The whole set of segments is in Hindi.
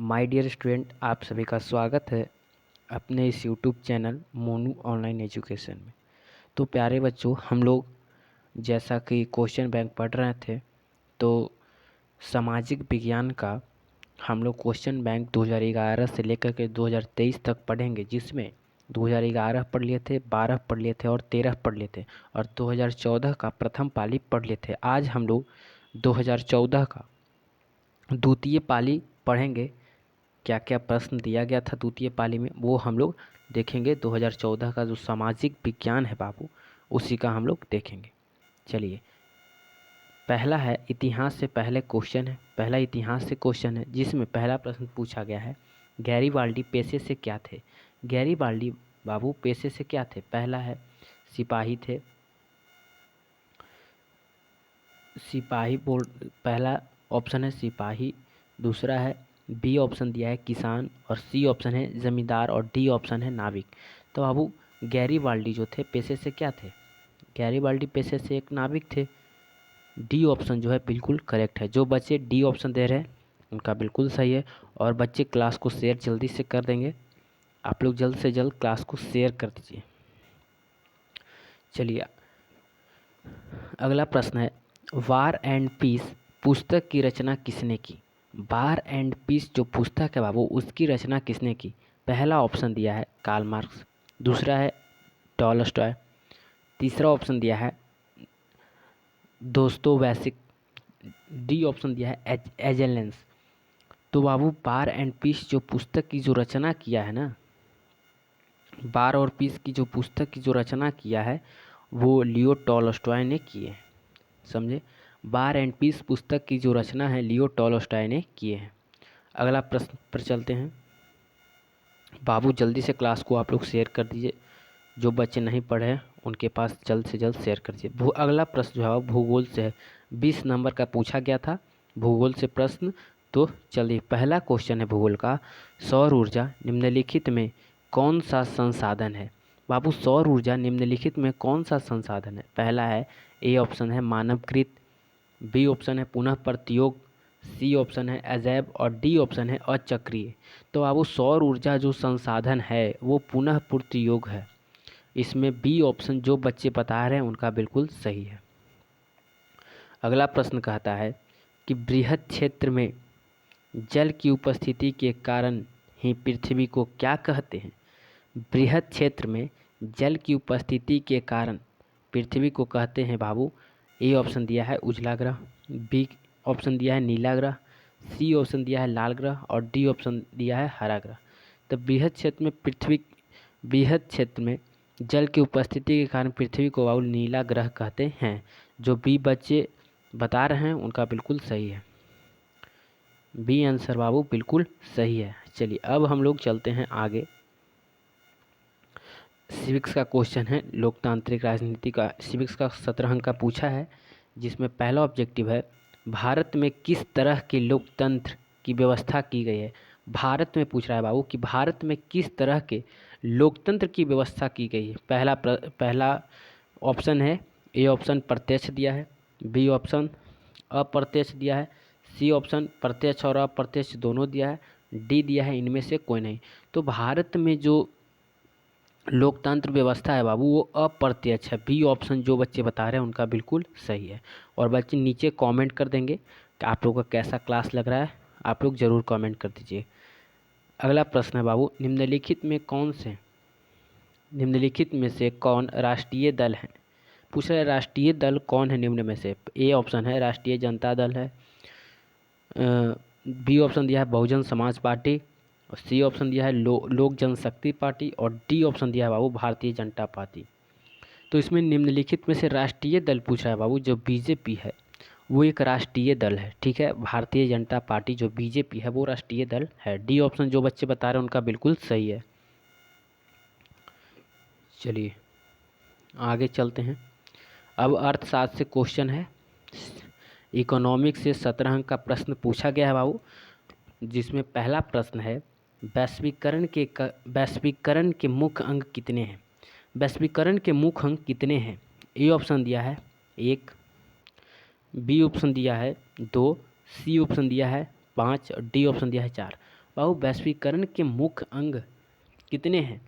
माय डियर स्टूडेंट, आप सभी का स्वागत है अपने इस YouTube channel Monu online education में। तो प्यारे बच्चों, हम लोग जैसा कि क्वेश्चन बैंक पढ़ रहे थे, तो सामाजिक विज्ञान का हम लोग क्वेश्चन बैंक 2011 से लेकर के 2023 तक पढ़ेंगे, जिसमें 2011 पढ़ लिए थे, 12 पढ़ लिए थे और 13 पढ़ लिए थे और 2014 का प्रथम पाली पढ़ लिए थे। आज हम लोग 2014 का द्वितीय पाली पढ़ेंगे। क्या क्या प्रश्न दिया गया था द्वितीय पाली में, वो हम लोग देखेंगे। 2014 का जो सामाजिक विज्ञान है बाबू, उसी का हम लोग देखेंगे। चलिए, पहला है इतिहास से पहले क्वेश्चन है। पहला इतिहास से क्वेश्चन है, जिसमें पहला प्रश्न पूछा गया है, गैरीबाल्डी पेशे से क्या थे। गैरीबाल्डी बाबू पेशे से क्या थे? पहला है सिपाही थे। सिपाही बोल पहला ऑप्शन है सिपाही, दूसरा है बी ऑप्शन दिया है किसान, और सी ऑप्शन है ज़मींदार, और डी ऑप्शन है नाविक। तो बाबू गैरीबाल्डी जो थे पेशे से क्या थे? गैरीबाल्डी पेशे से एक नाविक थे। डी ऑप्शन जो है बिल्कुल करेक्ट है। जो बच्चे डी ऑप्शन दे रहे हैं उनका बिल्कुल सही है। और बच्चे क्लास को शेयर जल्दी से कर देंगे। आप लोग जल्द से जल्द क्लास को शेयर कर दीजिए। चलिए, अगला प्रश्न है, वार एंड पीस पुस्तक की रचना किसने की? वार एंड पीस जो पुस्तक है बाबू, उसकी रचना किसने की? पहला ऑप्शन दिया है कार्ल मार्क्स, दूसरा है टॉलस्टॉय, तीसरा ऑप्शन दिया है दोस्तोयेव्स्की, डी ऑप्शन दिया है एंजेल्स। तो बाबू वार एंड पीस जो पुस्तक की जो रचना किया है ना, वार और पीस की जो पुस्तक की जो रचना किया है, वो लियो टॉलस्टॉय ने की है। समझे? वार एंड पीस पुस्तक की जो रचना है लियो टॉलस्टॉय ने किए हैं। अगला प्रश्न पर चलते हैं। बाबू जल्दी से क्लास को आप लोग शेयर कर दीजिए। जो बच्चे नहीं पढ़े हैं उनके पास जल्द से जल्द शेयर कर दीजिए। अगला प्रश्न जो है भूगोल से है। 20 नंबर का पूछा गया था भूगोल से प्रश्न। तो चलिए, पहला क्वेश्चन है भूगोल का, सौर ऊर्जा निम्नलिखित में कौन सा संसाधन है? बाबू सौर ऊर्जा निम्नलिखित में कौन सा संसाधन है? पहला है ए ऑप्शन है मानवकृत, बी ऑप्शन है पुनः प्रत्योग, सी ऑप्शन है अजैव, और डी ऑप्शन है अचक्रीय। तो बाबू सौर ऊर्जा जो संसाधन है वो पुनः प्रत्योग है। इसमें बी ऑप्शन जो बच्चे बता रहे हैं उनका बिल्कुल सही है। अगला प्रश्न कहता है कि बृहद क्षेत्र में जल की उपस्थिति के कारण ही पृथ्वी को क्या कहते हैं? बृहद क्षेत्र में जल की उपस्थिति के कारण पृथ्वी को कहते हैं बाबू, ए ऑप्शन दिया है उजला ग्रह, बी ऑप्शन दिया है नीला ग्रह, सी ऑप्शन दिया है लाल ग्रह, और डी ऑप्शन दिया है हरा ग्रह। तो बृहद क्षेत्र में जल की उपस्थिति के कारण पृथ्वी को बाबू नीला ग्रह कहते हैं। जो बी बच्चे बता रहे हैं उनका बिल्कुल सही है। बी आंसर बाबू बिल्कुल सही है। चलिए, अब हम लोग चलते हैं आगे। सिविक्स का क्वेश्चन है, लोकतांत्रिक राजनीति का। सिविक्स का 17 अंक का पूछा है, जिसमें पहला ऑब्जेक्टिव है, भारत में किस तरह के लोकतंत्र की व्यवस्था की गई है? भारत में पूछ रहा है बाबू कि भारत में किस तरह के लोकतंत्र की व्यवस्था की गई है। पहला ऑप्शन है, ए ऑप्शन प्रत्यक्ष दिया है, बी ऑप्शन अप्रत्यक्ष दिया है, सी ऑप्शन प्रत्यक्ष और अप्रत्यक्ष दोनों दिया है, डी दिया है इनमें से कोई नहीं। तो भारत में जो लोकतंत्र व्यवस्था है बाबू वो अप्रत्यक्ष है। बी ऑप्शन जो बच्चे बता रहे हैं उनका बिल्कुल सही है। और बच्चे नीचे कमेंट कर देंगे कि आप लोगों का कैसा क्लास लग रहा है, आप लोग ज़रूर कमेंट कर दीजिए। अगला प्रश्न है बाबू, निम्नलिखित में से कौन राष्ट्रीय दल है? पूछ रहे हैं राष्ट्रीय दल कौन है निम्न में से? ए ऑप्शन है राष्ट्रीय जनता दल है, बी ऑप्शन दिया है बहुजन समाज पार्टी, और सी ऑप्शन दिया है लोक जनशक्ति पार्टी, और डी ऑप्शन दिया है बाबू भारतीय जनता पार्टी। तो इसमें निम्नलिखित में से राष्ट्रीय दल पूछ रहा है बाबू, जो बीजेपी है वो एक राष्ट्रीय दल है। ठीक है, भारतीय जनता पार्टी जो बीजेपी है वो राष्ट्रीय दल है। डी ऑप्शन जो बच्चे बता रहे हैं उनका बिल्कुल सही है। चलिए आगे चलते हैं। अब अर्थशास्त्र से क्वेश्चन है। इकोनॉमिक्स से 17 अंक का प्रश्न पूछा गया है बाबू, जिसमें पहला प्रश्न है, वैश्वीकरण के मुख्य अंग कितने हैं? वैश्वीकरण के मुख्य अंग कितने हैं? ए ऑप्शन दिया है 1, बी ऑप्शन दिया है 2, सी ऑप्शन दिया है 5, और डी ऑप्शन दिया है 4। बाबू वैश्वीकरण के मुख्य अंग कितने हैं?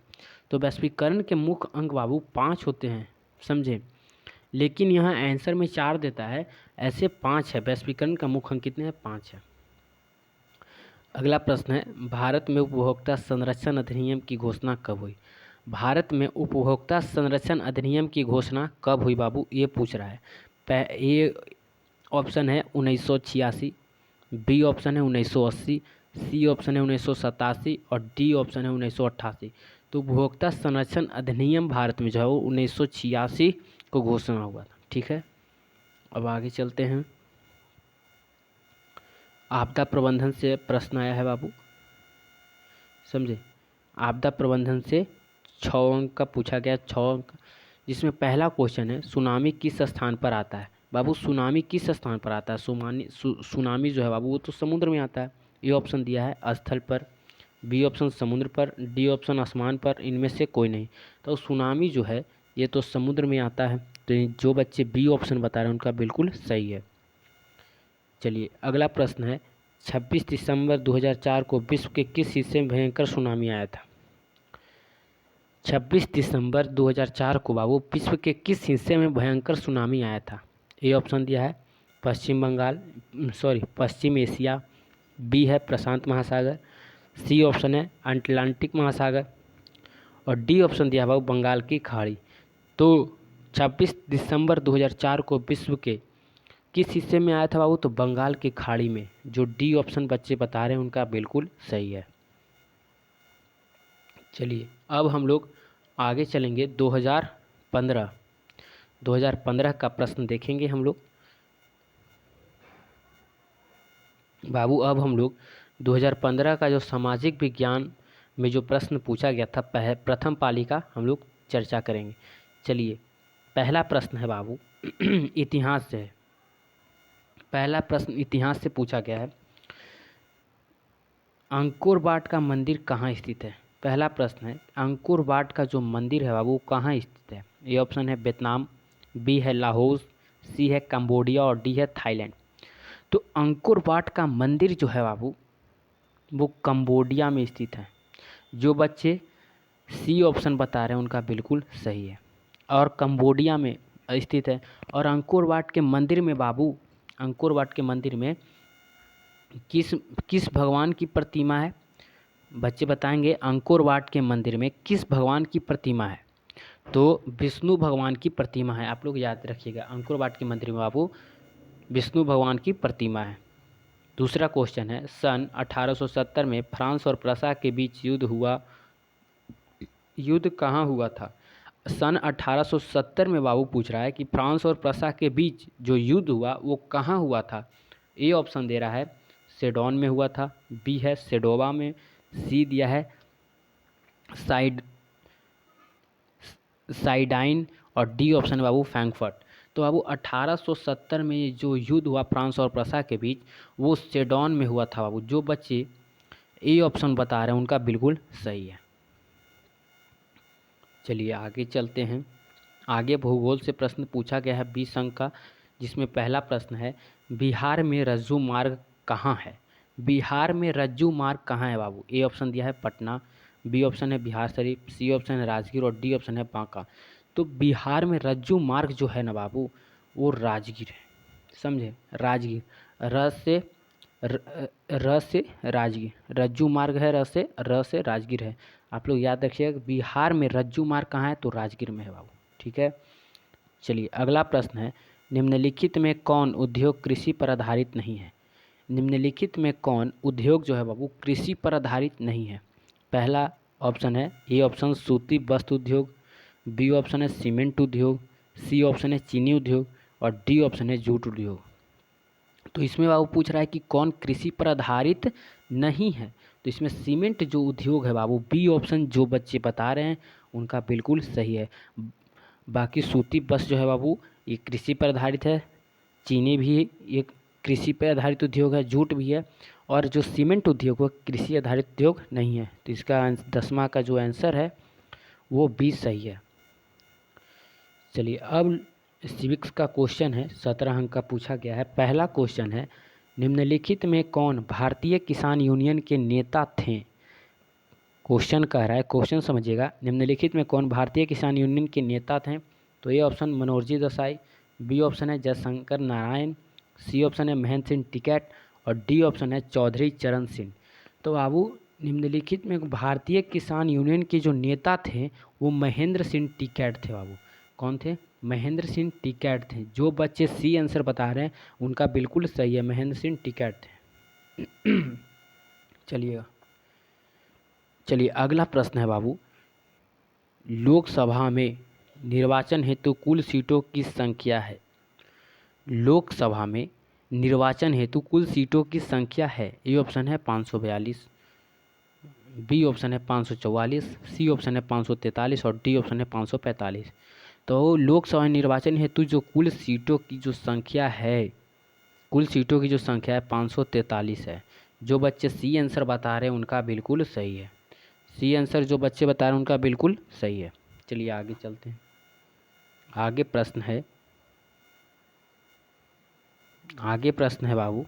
तो वैश्वीकरण के मुख्य अंग बाबू 5 होते हैं, समझे। लेकिन यहाँ आंसर में 4 देता है, ऐसे 5 है। वैश्वीकरण का मुख्य अंग कितने हैं? 5 है। अगला प्रश्न है, भारत में उपभोक्ता संरक्षण अधिनियम की घोषणा कब हुई? भारत में उपभोक्ता संरक्षण अधिनियम की घोषणा कब हुई बाबू, ये पूछ रहा है। ए ऑप्शन है 1986, बी ऑप्शन है 1980, सी ऑप्शन है 1987 और डी ऑप्शन है 1988। तो उपभोक्ता संरक्षण अधिनियम भारत में जो है वो 1986 को घोषणा हुआ था। ठीक है, अब आगे चलते हैं। आपदा प्रबंधन से प्रश्न आया है बाबू, समझे। आपदा प्रबंधन से 6 अंक का पूछा गया, 6 अंक, जिसमें पहला क्वेश्चन है सुनामी किस स्थान पर आता है? बाबू सुनामी किस स्थान पर आता है? सुनामी जो है बाबू वो तो समुद्र में आता है। ये ऑप्शन दिया है स्थल पर, बी ऑप्शन समुद्र पर, डी ऑप्शन आसमान पर, इनमें से कोई नहीं। तो सुनामी जो है ये तो समुद्र में आता है। तो जो बच्चे बी ऑप्शन बता रहे हैं उनका बिल्कुल सही है। चलिए अगला प्रश्न है, 26 दिसंबर 2004 को विश्व के किस हिस्से में भयंकर सुनामी आया था? 26 दिसंबर 2004 को बाबू विश्व के किस हिस्से में भयंकर सुनामी आया था? ए ऑप्शन दिया है पश्चिम एशिया, बी है प्रशांत महासागर, सी ऑप्शन है अटलांटिक महासागर और डी ऑप्शन दिया है बाबू बंगाल की खाड़ी। तो 26 दिसंबर 2004 को विश्व के किस हिस्से में आया था बाबू? तो बंगाल की खाड़ी में। जो डी ऑप्शन बच्चे बता रहे हैं उनका बिल्कुल सही है। चलिए अब हम लोग आगे चलेंगे 2015 का प्रश्न देखेंगे हम लोग बाबू। अब हम लोग 2015 का जो सामाजिक विज्ञान में जो प्रश्न पूछा गया था प्रथम पाली का हम लोग चर्चा करेंगे। चलिए पहला प्रश्न है बाबू इतिहास से है। पहला प्रश्न इतिहास से पूछा गया है, अंकोर वाट का मंदिर कहाँ स्थित है? पहला प्रश्न है अंकोर वाट का जो मंदिर है बाबू कहाँ स्थित है? ए ऑप्शन है वियतनाम, बी है लाहौस, सी है कंबोडिया और डी है थाईलैंड। तो अंकोर वाट का मंदिर जो है बाबू वो कंबोडिया में स्थित है। जो बच्चे सी ऑप्शन बता रहे हैं उनका बिल्कुल सही है, और कंबोडिया में स्थित है। और अंकोर वाट के मंदिर में बाबू, अंकोर वाट के मंदिर में किस भगवान की प्रतिमा है? बच्चे बताएंगे अंकोर वाट के मंदिर में किस भगवान की प्रतिमा है? तो विष्णु भगवान की प्रतिमा है। आप लोग याद रखिएगा, अंकोर वाट के मंदिर में बाबू विष्णु भगवान की प्रतिमा है। दूसरा क्वेश्चन है, सन 1870 में फ्रांस और प्रसा के बीच युद्ध कहाँ हुआ था? सन 1870 में बाबू पूछ रहा है कि फ्रांस और प्रसा के बीच जो युद्ध हुआ वो कहाँ हुआ था? ए ऑप्शन दे रहा है सेडोन में हुआ था, बी है सेडोवा में, सी दिया है साइडाइन और डी ऑप्शन है बाबू फ्रैंकफर्ट। तो बाबू 1870 में जो युद्ध हुआ फ्रांस और प्रसा के बीच वो सेडोन में हुआ था बाबू। जो बच्चे ए ऑप्शन बता रहे हैं उनका बिल्कुल सही है। चलिए आगे चलते हैं। आगे भूगोल से प्रश्न पूछा गया है 20 अंक का, जिसमें पहला प्रश्न है बिहार में रज्जू मार्ग कहाँ है? बिहार में रज्जू मार्ग कहाँ है बाबू? ए ऑप्शन दिया है पटना, बी ऑप्शन है बिहार शरीफ, सी ऑप्शन है राजगीर और डी ऑप्शन है बांका। तो बिहार में रज्जू मार्ग जो है ना बाबू वो राजगीर है, समझे। राजगीर, र से राजगीर, रज्जू मार्ग है, र से राजगीर है। आप लोग याद रखिएगा बिहार में रज्जू मार्ग कहाँ है? तो राजगीर में है बाबू। ठीक है, चलिए अगला प्रश्न है, निम्नलिखित में कौन उद्योग कृषि पर आधारित नहीं है? निम्नलिखित में कौन उद्योग जो है बाबू कृषि पर आधारित नहीं है? पहला ऑप्शन है ए ऑप्शन सूती वस्त्र उद्योग, बी ऑप्शन है सीमेंट उद्योग, सी ऑप्शन है चीनी उद्योग और डी ऑप्शन है जूट उद्योग। तो इसमें बाबू पूछ रहा है कि कौन कृषि पर आधारित नहीं है? तो इसमें सीमेंट जो उद्योग है बाबू, बी ऑप्शन जो बच्चे बता रहे हैं उनका बिल्कुल सही है। बाकी सूती वस्त्र जो है बाबू ये कृषि पर आधारित है, चीनी भी एक कृषि पर आधारित उद्योग है, जूट भी है, और जो सीमेंट उद्योग वो कृषि आधारित उद्योग नहीं है। तो इसका 10वां का जो आंसर है वो बी सही है। चलिए अब सिविक्स का क्वेश्चन है, 17 अंक का पूछा गया है। पहला क्वेश्चन है निम्नलिखित में कौन भारतीय किसान यूनियन के नेता थे? क्वेश्चन कह रहा है, क्वेश्चन समझिएगा। निम्नलिखित में कौन भारतीय किसान यूनियन के नेता थे? तो ये ऑप्शन मनोरजी देसाई, बी ऑप्शन है जयशंकर नारायण, सी ऑप्शन है महेंद्र सिंह टिकैत और डी ऑप्शन है चौधरी चरण सिंह। तो बाबू निम्नलिखित में भारतीय किसान यूनियन के जो नेता थे वो महेंद्र सिंह टिकैत थे बाबू। कौन थे? महेंद्र सिंह टिकैत थे। जो बच्चे सी आंसर बता रहे हैं उनका बिल्कुल सही है, महेंद्र सिंह टिकैत थे। चलिए अगला प्रश्न है बाबू, लोकसभा में निर्वाचन हेतु कुल सीटों की संख्या है। लोकसभा में निर्वाचन हेतु कुल सीटों की संख्या है। ए ऑप्शन है 542, बी ऑप्शन है 544, सी ऑप्शन है 543 और डी ऑप्शन है 545। तो लोकसभा निर्वाचन हेतु जो कुल सीटों की जो संख्या है, कुल सीटों की जो संख्या है 543 है। जो बच्चे सी आंसर बता रहे हैं उनका बिल्कुल सही है। सी आंसर जो बच्चे बता रहे हैं उनका बिल्कुल सही है। चलिए आगे चलते हैं। आगे प्रश्न है बाबू,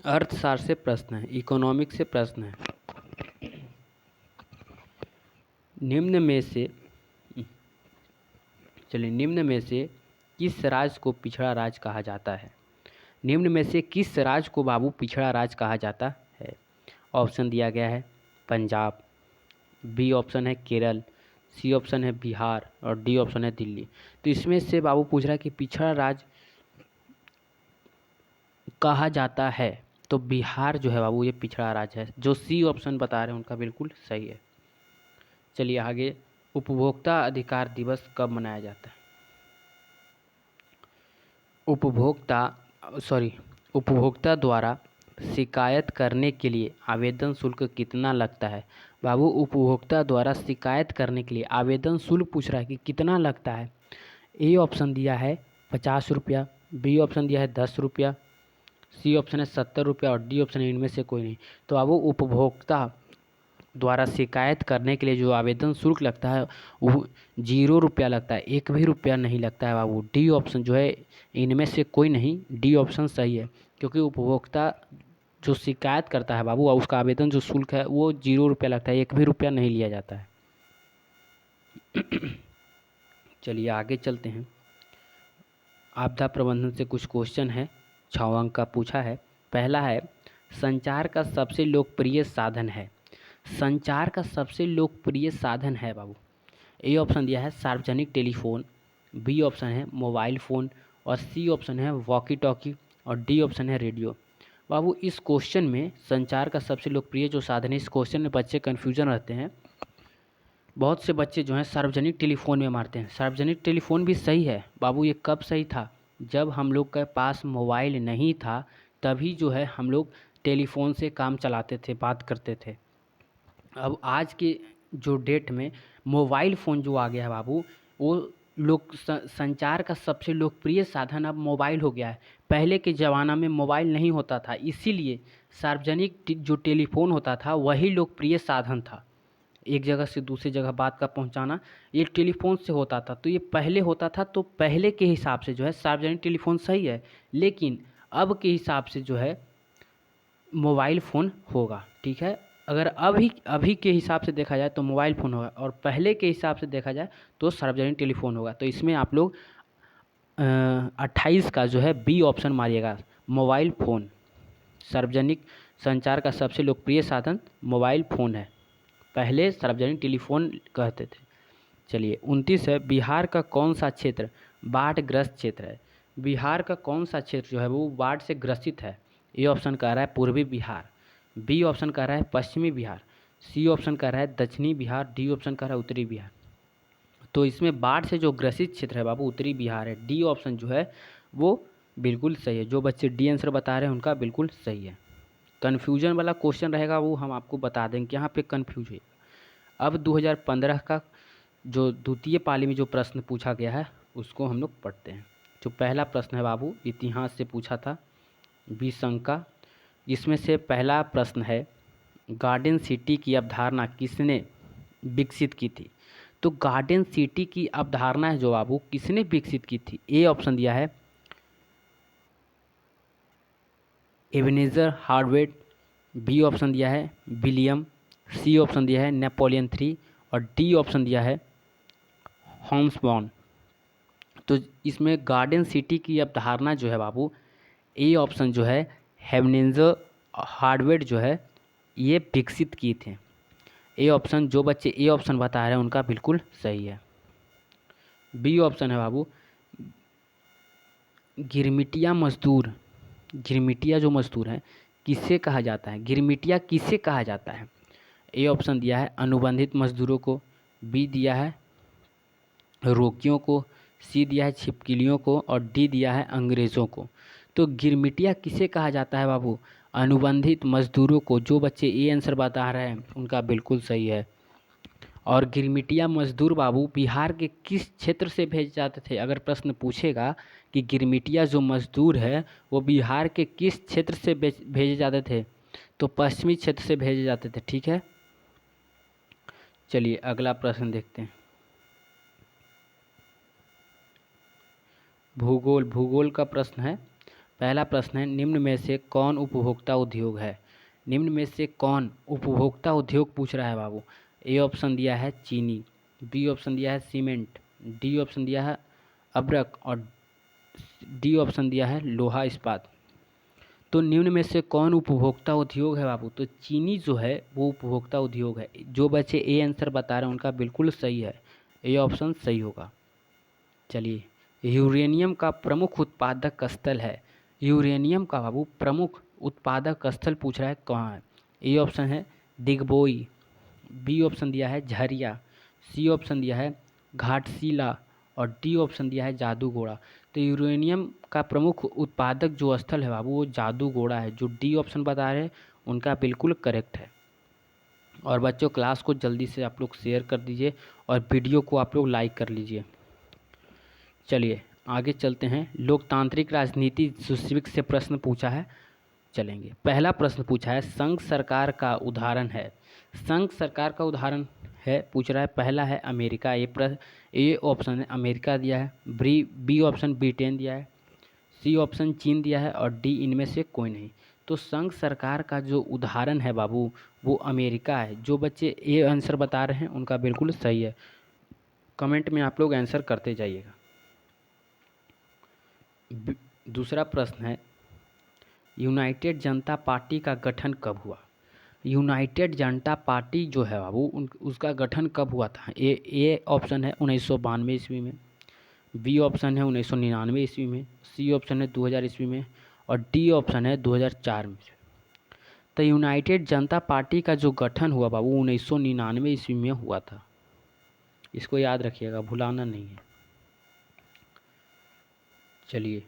अर्थशास्त्र से प्रश्न है, इकोनॉमिक्स से प्रश्न है। निम्न में से किस राज्य को पिछड़ा राज्य कहा जाता है? निम्न में से किस राज्य को बाबू पिछड़ा राज्य कहा जाता है? ऑप्शन दिया गया है पंजाब, बी ऑप्शन है केरल, सी ऑप्शन है बिहार और डी ऑप्शन है दिल्ली। तो इसमें से बाबू पूछ रहा है कि पिछड़ा राज्य कहा जाता है, तो बिहार जो है बाबू ये पिछड़ा राज्य है। जो सी ऑप्शन बता रहे हैं उनका बिल्कुल सही है। चलिए आगे, उपभोक्ता अधिकार दिवस कब मनाया जाता है? उपभोक्ता द्वारा शिकायत करने के लिए आवेदन शुल्क कितना लगता है? बाबू उपभोक्ता द्वारा शिकायत करने के लिए आवेदन शुल्क पूछ रहा है कि कितना लगता है। ए ऑप्शन दिया है 50 रुपया, बी ऑप्शन दिया है 10 रुपया, सी ऑप्शन है 70 रुपया और डी ऑप्शन है इनमें से कोई नहीं। तो बाबू उपभोक्ता द्वारा शिकायत करने के लिए जो आवेदन शुल्क लगता है वो 0 रुपया लगता है, 1 भी रुपया नहीं लगता है बाबू। डी ऑप्शन जो है इनमें से कोई नहीं, डी ऑप्शन सही है। क्योंकि उपभोक्ता जो शिकायत करता है बाबू और उसका आवेदन जो शुल्क है वो 0 रुपया लगता है, 1 भी रुपया नहीं लिया जाता है। चलिए आगे चलते हैं। आपदा प्रबंधन से कुछ क्वेश्चन है, 6 अंक का पूछा है। पहला है, संचार का सबसे लोकप्रिय साधन है। संचार का सबसे लोकप्रिय साधन है बाबू। ए ऑप्शन दिया है सार्वजनिक टेलीफोन, बी ऑप्शन है मोबाइल फ़ोन और सी ऑप्शन है वॉकी टॉकी और डी ऑप्शन है रेडियो। बाबू इस क्वेश्चन में संचार का सबसे लोकप्रिय जो साधन है, इस क्वेश्चन में बच्चे कन्फ्यूजन रहते हैं। बहुत से बच्चे जो हैं सार्वजनिक टेलीफोन में मारते हैं। सार्वजनिक टेलीफोन भी सही है बाबू। ये कब सही था? जब हम लोग के पास मोबाइल नहीं था तभी जो है हम लोग टेलीफोन से काम चलाते थे, बात करते थे। अब आज के जो डेट में मोबाइल फ़ोन जो आ गया है बाबू, वो संचार का सबसे लोकप्रिय साधन अब मोबाइल हो गया है। पहले के ज़माना में मोबाइल नहीं होता था, इसीलिए सार्वजनिक जो टेलीफोन होता था वही लोकप्रिय साधन था। एक जगह से दूसरी जगह बात का पहुंचाना ये टेलीफोन से होता था। तो ये पहले होता था, तो पहले के हिसाब से जो है सार्वजनिक टेलीफोन सही है। लेकिन अब के हिसाब से जो है मोबाइल फ़ोन होगा, ठीक है। अगर अभी के हिसाब से देखा जाए तो मोबाइल फ़ोन होगा और पहले के हिसाब से देखा जाए तो सार्वजनिक टेलीफोन होगा। तो इसमें आप लोग 28 का जो है बी ऑप्शन मारिएगा, मोबाइल फ़ोन। सार्वजनिक संचार का सबसे लोकप्रिय साधन मोबाइल फ़ोन है, पहले सार्वजनिक टेलीफोन कहते थे। चलिए 29 है, बिहार का कौन सा क्षेत्र बाढ़ग्रस्त क्षेत्र है? बिहार का कौन सा क्षेत्र जो है वो बाढ़ से ग्रसित है? ए ऑप्शन कह रहा है पूर्वी बिहार, बी ऑप्शन कह रहा है पश्चिमी बिहार, सी ऑप्शन कह रहा है दक्षिणी बिहार, डी ऑप्शन कह रहा है उत्तरी बिहार। तो इसमें बाढ़ से जो ग्रसित क्षेत्र है बाबू उत्तरी बिहार है। डी ऑप्शन जो है वो बिल्कुल सही है। जो बच्चे डी आंसर बता रहे हैं उनका बिल्कुल सही है। कन्फ्यूजन वाला क्वेश्चन रहेगा वो हम आपको बता देंगे, यहाँ पे कन्फ्यूज है। अब 2015 का जो द्वितीय पाली में जो प्रश्न पूछा गया है उसको हम लोग पढ़ते हैं। जो पहला प्रश्न है बाबू इतिहास से पूछा था, 20 अंक का। इसमें से पहला प्रश्न है, गार्डन सिटी की अवधारणा किसने विकसित की थी? तो गार्डन सिटी की अवधारणा है जो बाबू किसने विकसित की थी? ए ऑप्शन दिया है एबेनेज़र हार्वर्ड, बी ऑप्शन दिया है विलियम, सी ऑप्शन दिया है नेपोलियन III और डी ऑप्शन दिया है हॉम्सबॉर्न। तो इसमें गार्डन सिटी की अवधारणा जो है बाबू, ए ऑप्शन जो है एबेनेज़र हार्वर्ड जो है ये विकसित किए थे। ए ऑप्शन, जो बच्चे ए ऑप्शन बता रहे हैं उनका बिल्कुल सही है। बी ऑप्शन है बाबू गिरमिटिया मजदूर। गिरमिटिया जो मजदूर हैं किसे कहा जाता है, गिरमिटिया किसे कहा जाता है? ए ऑप्शन दिया है अनुबंधित मजदूरों को, बी दिया है रोकियों को, सी दिया है छिपकलियों को और डी दिया है अंग्रेज़ों को। तो गिरमिटिया किसे कहा जाता है बाबू? अनुबंधित मजदूरों को। जो बच्चे ए आंसर बता रहे हैं उनका बिल्कुल सही है। और गिरमिटिया मजदूर बाबू बिहार के किस क्षेत्र से भेजे जाते थे? अगर प्रश्न पूछेगा कि गिरमिटिया जो मजदूर है वो बिहार के किस क्षेत्र से भेजे जाते थे, तो पश्चिमी क्षेत्र से भेजे जाते थे। ठीक है, चलिए अगला प्रश्न देखते हैं। भूगोल का प्रश्न है। पहला प्रश्न है निम्न में से कौन उपभोक्ता उद्योग है? निम्न में से कौन उपभोक्ता उद्योग पूछ रहा है बाबू। ए ऑप्शन दिया है चीनी, बी ऑप्शन दिया है सीमेंट, डी ऑप्शन दिया है अब्रक और डी ऑप्शन दिया है लोहा इस्पात। तो निम्न में से कौन उपभोक्ता उद्योग है बाबू? तो चीनी जो है वो उपभोक्ता उद्योग है। जो बच्चे ए आंसर बता रहे हैं उनका बिल्कुल सही है, ए ऑप्शन सही होगा। चलिए, यूरेनियम का प्रमुख उत्पादक स्थल है। यूरेनियम का बाबू प्रमुख उत्पादक स्थल पूछ रहा है कहाँ है? ए ऑप्शन है दिग्बोई, बी ऑप्शन दिया है झरिया, सी ऑप्शन दिया है घाटशिला और डी ऑप्शन दिया है जादूगोड़ा। तो यूरेनियम का प्रमुख उत्पादक जो स्थल है बाबू वो जादूगोड़ा है। जो डी ऑप्शन बता रहे हैं उनका बिल्कुल करेक्ट है। और बच्चों क्लास को जल्दी से आप लोग शेयर कर दीजिए और वीडियो को आप लोग लाइक कर लीजिए। चलिए आगे चलते हैं। लोकतांत्रिक राजनीति सुश्रिक से प्रश्न पूछा है, चलेंगे। पहला प्रश्न पूछा है संघ सरकार का उदाहरण है। संघ सरकार का उदाहरण है पूछ रहा है। पहला है अमेरिका, ए ऑप्शन है अमेरिका दिया है, बी ऑप्शन ब्रिटेन दिया है, सी ऑप्शन चीन दिया है और डी इनमें से कोई नहीं। तो संघ सरकार का जो उदाहरण है बाबू वो अमेरिका है। जो बच्चे ए आंसर बता रहे हैं उनका बिल्कुल सही है। कमेंट में आप लोग आंसर करते जाइएगा। दूसरा प्रश्न है यूनाइटेड जनता पार्टी का गठन कब हुआ? यूनाइटेड जनता पार्टी जो है बाबू उसका गठन कब हुआ था? ए ऑप्शन है 1992 ईस्वी में, बी ऑप्शन है 1999 ईस्वी में, सी ऑप्शन है 2000 ईस्वी में और डी ऑप्शन है 2004 में। तो यूनाइटेड जनता पार्टी का जो गठन हुआ बाबू 1999 ईस्वी में हुआ था। इसको याद रखिएगा, भुलाना नहीं है। चलिए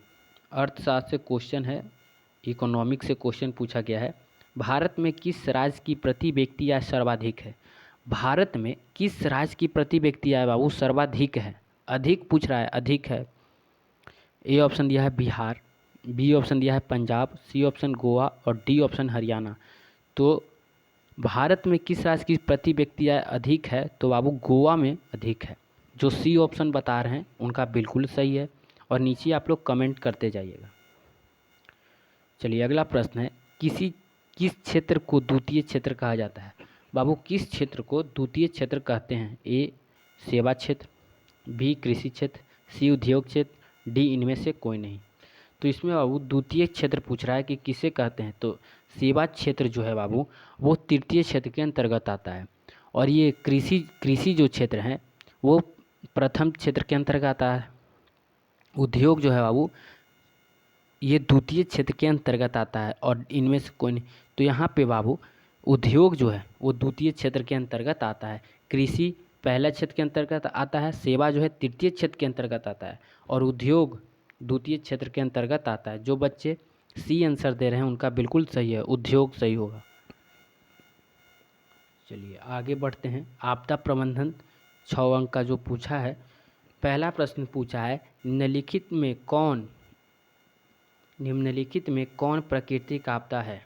अर्थशास्त्र से क्वेश्चन है, इकोनॉमिक से क्वेश्चन पूछा गया है। भारत में किस राज्य की प्रति व्यक्ति आय सर्वाधिक है? भारत में किस राज्य की प्रति व्यक्ति आय बाबू सर्वाधिक है? अधिक पूछ रहा है, अधिक है। ए ऑप्शन दिया है बिहार, बी ऑप्शन दिया है पंजाब, सी ऑप्शन गोवा और डी ऑप्शन हरियाणा। तो भारत में किस राज्य की प्रति व्यक्ति आय अधिक है? तो बाबू गोवा में अधिक है। जो सी ऑप्शन बता रहे हैं उनका बिल्कुल सही है। और नीचे आप लोग कमेंट करते जाइएगा। चलिए अगला प्रश्न है किस क्षेत्र को द्वितीय क्षेत्र कहा जाता है? बाबू किस क्षेत्र को द्वितीय क्षेत्र कहते हैं? ए सेवा क्षेत्र, बी कृषि क्षेत्र, सी उद्योग क्षेत्र, डी इनमें से कोई नहीं। तो इसमें बाबू द्वितीय क्षेत्र पूछ रहा है कि किसे कहते हैं। तो सेवा क्षेत्र जो है बाबू वो तृतीय क्षेत्र के अंतर्गत आता है। और ये कृषि जो क्षेत्र है वो प्रथम क्षेत्र के अंतर्गत आता है। उद्योग जो है बाबू ये द्वितीय क्षेत्र के अंतर्गत आता है और इनमें से कोई नहीं। तो यहाँ पे बाबू उद्योग जो है वो द्वितीय क्षेत्र के अंतर्गत आता है, कृषि पहला क्षेत्र के अंतर्गत आता है, सेवा जो है तृतीय क्षेत्र के अंतर्गत आता है और उद्योग द्वितीय क्षेत्र के अंतर्गत आता है। जो बच्चे सी आंसर दे रहे हैं उनका बिल्कुल सही है, उद्योग सही होगा। चलिए आगे बढ़ते हैं। आपदा प्रबंधन 6 अंक का जो पूछा है। पहला प्रश्न पूछा है निम्नलिखित में कौन प्राकृतिक आपदा है?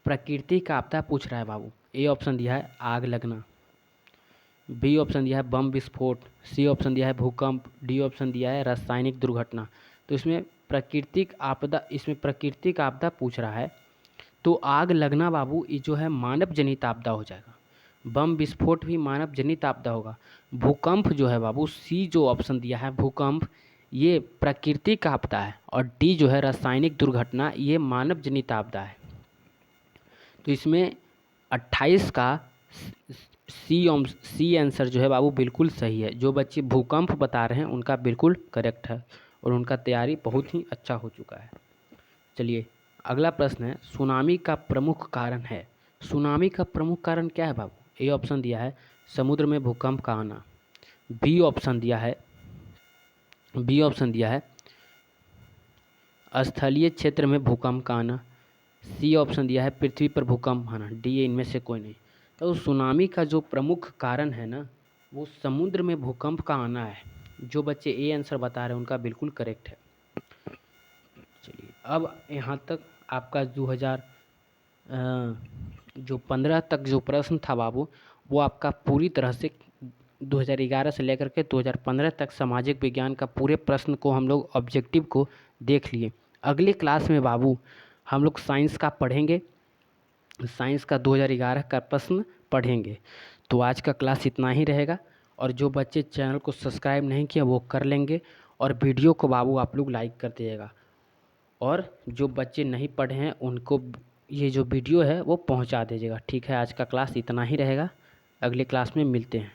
प्राकृतिक आपदा पूछ रहा है बाबू। ए ऑप्शन दिया है आग लगना, बी ऑप्शन दिया है बम विस्फोट, सी ऑप्शन दिया है भूकंप, डी ऑप्शन दिया है रासायनिक दुर्घटना। तो इसमें प्राकृतिक आपदा, इसमें प्राकृतिक आपदा पूछ रहा है तो आग लगना बाबू ये जो है मानव जनित आपदा हो जाएगा। बम विस्फोट भी मानव जनित आपदा होगा। भूकंप जो है बाबू, सी जो ऑप्शन दिया है भूकंप, ये प्राकृतिक आपदा है। और डी जो है रासायनिक दुर्घटना, ये मानव जनित आपदा है। तो इसमें 28 का सी आंसर जो है बाबू बिल्कुल सही है। जो बच्चे भूकंप बता रहे हैं उनका बिल्कुल करेक्ट है और उनका तैयारी बहुत ही अच्छा हो चुका है। चलिए अगला प्रश्न है, सुनामी का प्रमुख कारण है। सुनामी का प्रमुख कारण क्या है बाबू? ए ऑप्शन दिया है समुद्र में भूकंप का आना, बी ऑप्शन दिया है स्थलीय क्षेत्र में भूकंप का आना, सी ऑप्शन दिया है पृथ्वी पर भूकंप आना, डी इनमें से कोई नहीं। तो सुनामी का जो प्रमुख कारण है ना वो समुद्र में भूकंप का आना है। जो बच्चे ए आंसर बता रहे हैं उनका बिल्कुल करेक्ट है। चलिए अब यहाँ तक आपका 2015 तक जो प्रश्न था बाबू वो आपका पूरी तरह से 2011 से लेकर के 2015 तक सामाजिक विज्ञान का पूरे प्रश्न को हम लोग ऑब्जेक्टिव को देख लिए। अगले क्लास में बाबू हम लोग साइंस का पढ़ेंगे, साइंस का 2011 का प्रश्न पढ़ेंगे। तो आज का क्लास इतना ही रहेगा और जो बच्चे चैनल को सब्सक्राइब नहीं किया वो कर लेंगे और वीडियो को बाबू आप लोग लाइक कर दीजिएगा। और जो बच्चे नहीं पढ़े हैं उनको ये जो वीडियो है वो पहुंचा दीजिएगा। ठीक है, आज का क्लास इतना ही रहेगा, अगले क्लास में मिलते हैं।